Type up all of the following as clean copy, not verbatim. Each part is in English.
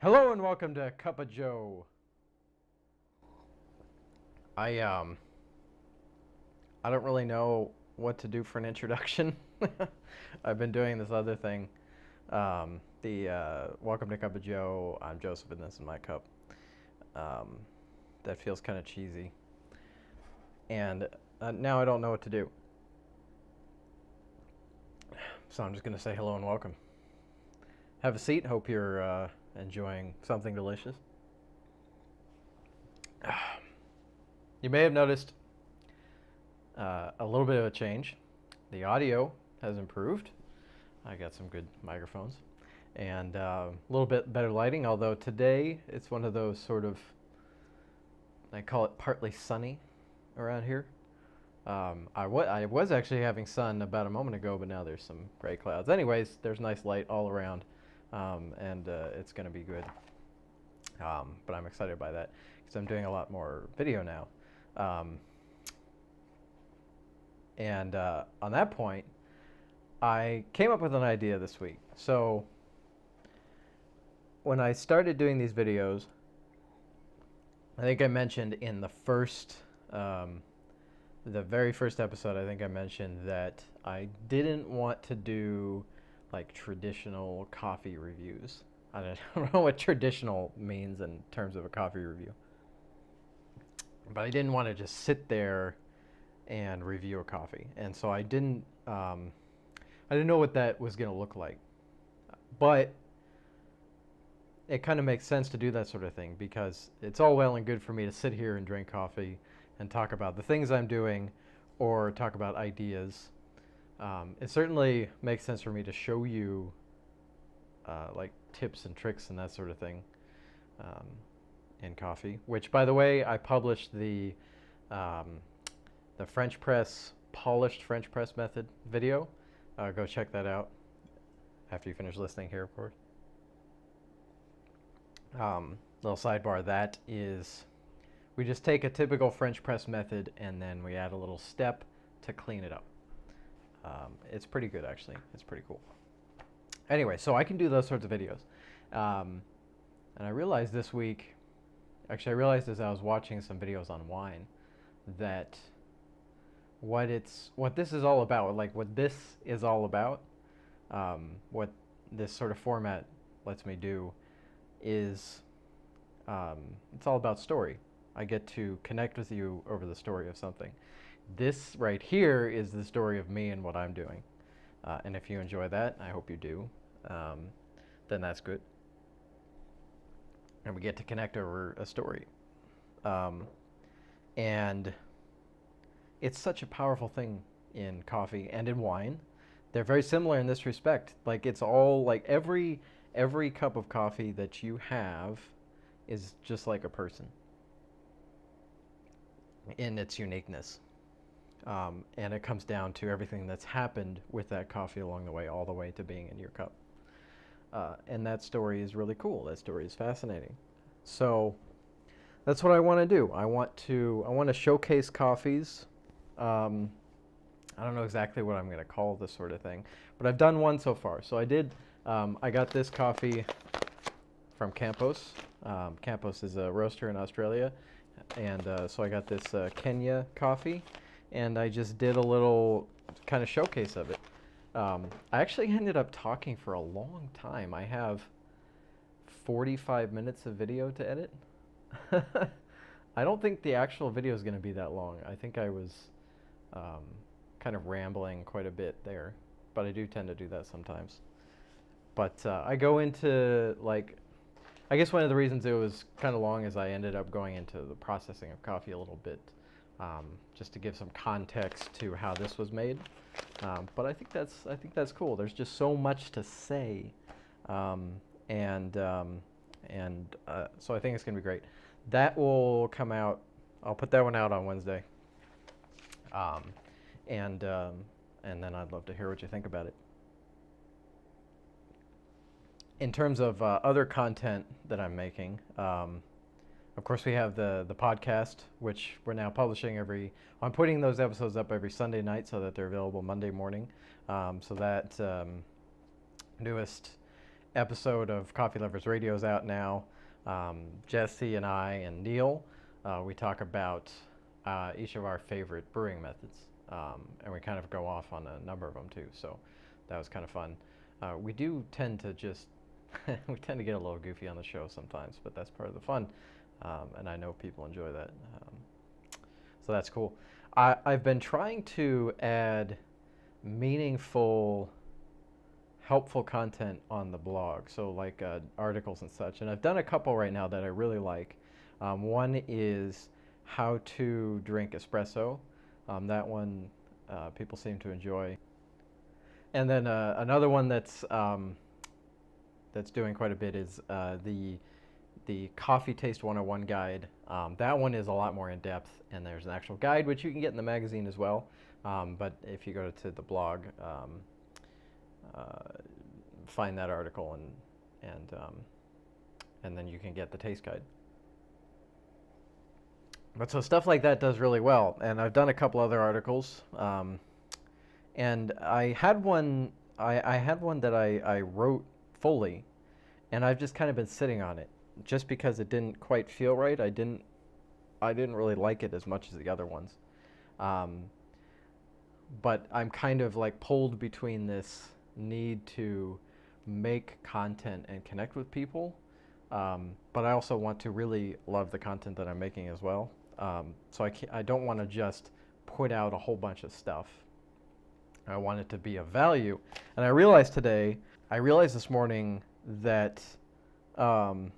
Hello and welcome to Cup of Joe. I I don't really know what to do for an introduction. I've been doing this other thing. The Welcome to Cup of Joe. I'm Joseph and this is my cup. Um, that feels kind of cheesy. And now I don't know what to do. So I'm just gonna say hello and welcome. Have a seat. Hope you're enjoying something delicious. You may have noticed a little bit of a change. The audio has improved. I got some good microphones and a little bit better lighting, although today it's one of those sort of, I call it partly sunny around here. I was actually having sun about a moment ago, but now there's some gray clouds. Anyways, there's nice light all around, and it's going to be good. But I'm excited by that because I'm doing a lot more video now. And on that point, I came up with an idea this week. So when I started doing these videos, I think I mentioned in the very first episode, I think I mentioned that I didn't want to do like traditional coffee reviews. I don't know what traditional means in terms of a coffee review, but I didn't want to just sit there and review a coffee, and so I didn't know what that was going to look like, but it kind of makes sense to do that sort of thing because it's all well and good for me to sit here and drink coffee and talk about the things I'm doing or talk about ideas. It certainly makes sense for me to show you like tips and tricks and that sort of thing um, in coffee. Which, by the way, I published the French press, polished French press method video. Go check that out after you finish listening here, of course. Little sidebar, that is, we just take a typical French press method and then we add a little step to clean it up. It's pretty good, actually. It's pretty cool. Anyway, so I can do those sorts of videos. And I realized this week, actually I realized as I was watching some videos on wine, that what this is all about, like what this is all about, what this sort of format lets me do is it's all about story. I get to connect with you over the story of something. This right here is the story of me and what I'm doing. And if you enjoy that, I hope you do, then that's good. And we get to connect over a story. And it's such a powerful thing in coffee and in wine. They're very similar in this respect. Like it's all like every cup of coffee that you have is just like a person in its uniqueness. And it comes down to everything that's happened with that coffee along the way, all the way to being in your cup. And that story is really cool. That story is fascinating. So that's what I want to do. I want to showcase coffees. I don't know exactly what I'm going to call this sort of thing, but I've done one so far. So I got this coffee from Campos. Campos is a roaster in Australia, and so I got this Kenya coffee, and I just did a little kind of showcase of it. I actually ended up talking for a long time. I have 45 minutes of video to edit. I don't think the actual video is going to be that long. I think I was kind of rambling quite a bit there, but I do tend to do that sometimes. But I go into like, I guess one of the reasons it was kind of long is I ended up going into the processing of coffee a little bit, just to give some context to how this was made. But I think that's cool. There's just so much to say, and so I think it's gonna be great. That will come out. I'll put that one out on Wednesday. And then I'd love to hear what you think about it. In terms of other content that I'm making, of course we have the podcast, which we're now publishing I'm putting those episodes up every Sunday night so that they're available Monday morning. So that newest episode of Coffee Lovers Radio is out now. Jesse and I and Neil, we talk about each of our favorite brewing methods, and we kind of go off on a number of them too. So that was kind of fun. We do tend to just we tend to get a little goofy on the show sometimes, but that's part of the fun, and I know people enjoy that. So that's cool. I've been trying to add meaningful, helpful content on the blog, so like articles and such, and I've done a couple right now that I really like. One is how to drink espresso. That one people seem to enjoy. And then another one that's doing quite a bit is the Coffee Taste 101 guide. That one is a lot more in depth, and there's an actual guide which you can get in the magazine as well. But if you go to the blog, find that article and then you can get the taste guide. But so stuff like that does really well, and I've done a couple other articles, and I had one that I wrote fully, and I've just kind of been sitting on it just because it didn't quite feel right. I didn't really like it as much as the other ones, but I'm kind of like pulled between this need to make content and connect with people, but I also want to really love the content that I'm making as well. So I don't want to just put out a whole bunch of stuff. I want it to be of value. And I realized this morning that the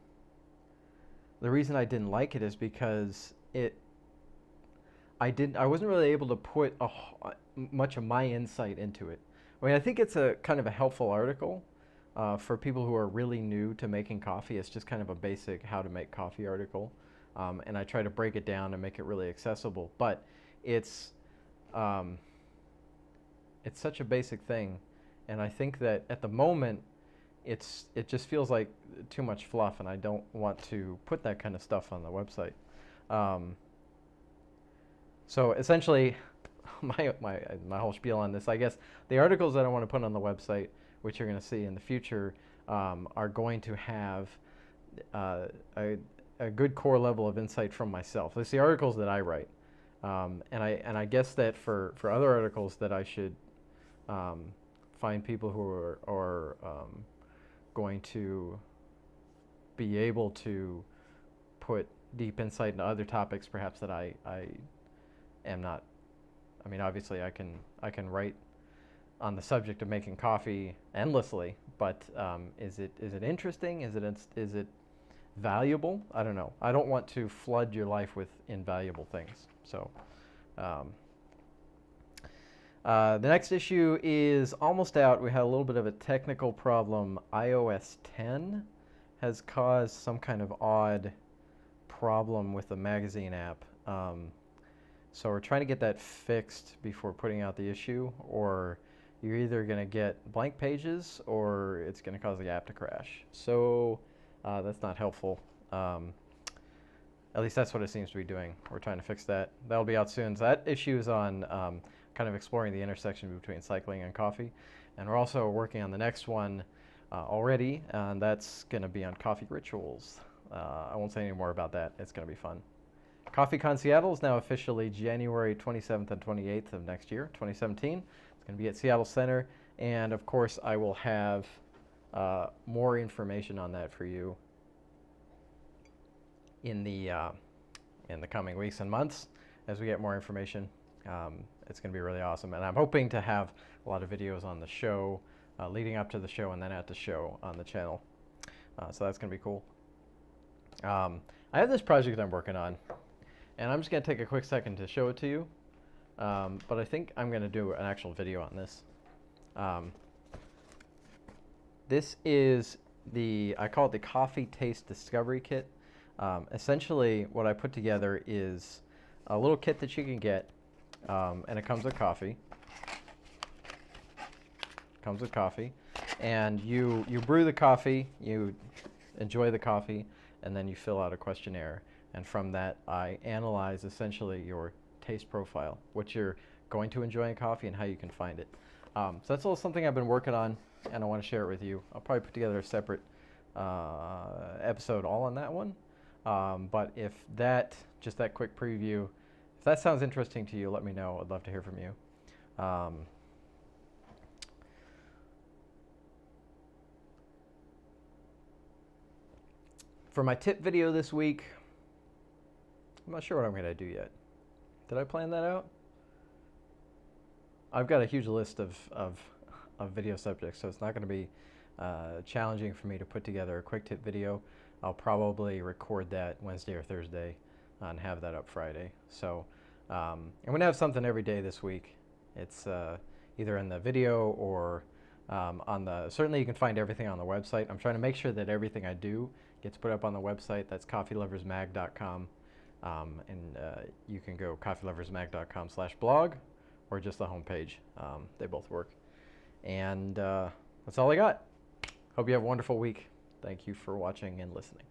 reason I didn't like it is because I wasn't really able to put much of my insight into it. I mean, I think it's a kind of a helpful article for people who are really new to making coffee. It's just kind of a basic how to make coffee article. And I try to break it down and make it really accessible. But it's such a basic thing, and I think that at the moment it just feels like too much fluff, and I don't want to put that kind of stuff on the website. So essentially, my whole spiel on this, I guess, the articles that I want to put on the website, which you're going to see in the future, are going to have a good core level of insight from myself. It's the articles that I write, and I guess that for other articles that I should find people who are going to be able to put deep insight into other topics, perhaps that I am not. I mean, obviously, I can write on the subject of making coffee endlessly, but is it interesting? Is it valuable? I don't know. I don't want to flood your life with invaluable things. So the next issue is almost out. We had a little bit of a technical problem. iOS 10 has caused some kind of odd problem with the magazine app. So we're trying to get that fixed before putting out the issue, or you're either going to get blank pages or it's going to cause the app to crash. So that's not helpful. At least that's what it seems to be doing. We're trying to fix that. That'll be out soon. So that issue is on kind of exploring the intersection between cycling and coffee. And we're also working on the next one already, and that's going to be on coffee rituals. I won't say any more about that. It's going to be fun. CoffeeCon Seattle is now officially January 27th and 28th of next year, 2017. It's going to be at Seattle Center. And of course, I will have more information on that for you in the coming weeks and months as we get more information. It's going to be really awesome, and I'm hoping to have a lot of videos on the show leading up to the show and then at the show on the channel. So that's going to be cool. I have this project I'm working on, and I'm just going to take a quick second to show it to you. But I think I'm going to do an actual video on this. This is I call it the Coffee Taste Discovery Kit. Essentially, what I put together is a little kit that you can get, and it comes with coffee. And you brew the coffee, you enjoy the coffee, and then you fill out a questionnaire. And from that, I analyze essentially your taste profile, what you're going to enjoy in coffee, and how you can find it. So that's a little something I've been working on. and I want to share it with you. I'll probably put together a separate episode all on that one. But if just that quick preview, if that sounds interesting to you, let me know. I'd love to hear from you. For my tip video this week, I'm not sure what I'm going to do yet. Did I plan that out? I've got a huge list of video subjects, so it's not going to be challenging for me to put together a quick tip video. I'll probably record that Wednesday or Thursday and have that up Friday. So I'm going to have something every day this week. It's either in the video or certainly you can find everything on the website. I'm trying to make sure that everything I do gets put up on the website. That's coffeeloversmag.com. And you can go coffeeloversmag.com/blog or just the homepage. They both work. And that's all I got. Hope you have a wonderful week. Thank you for watching and listening.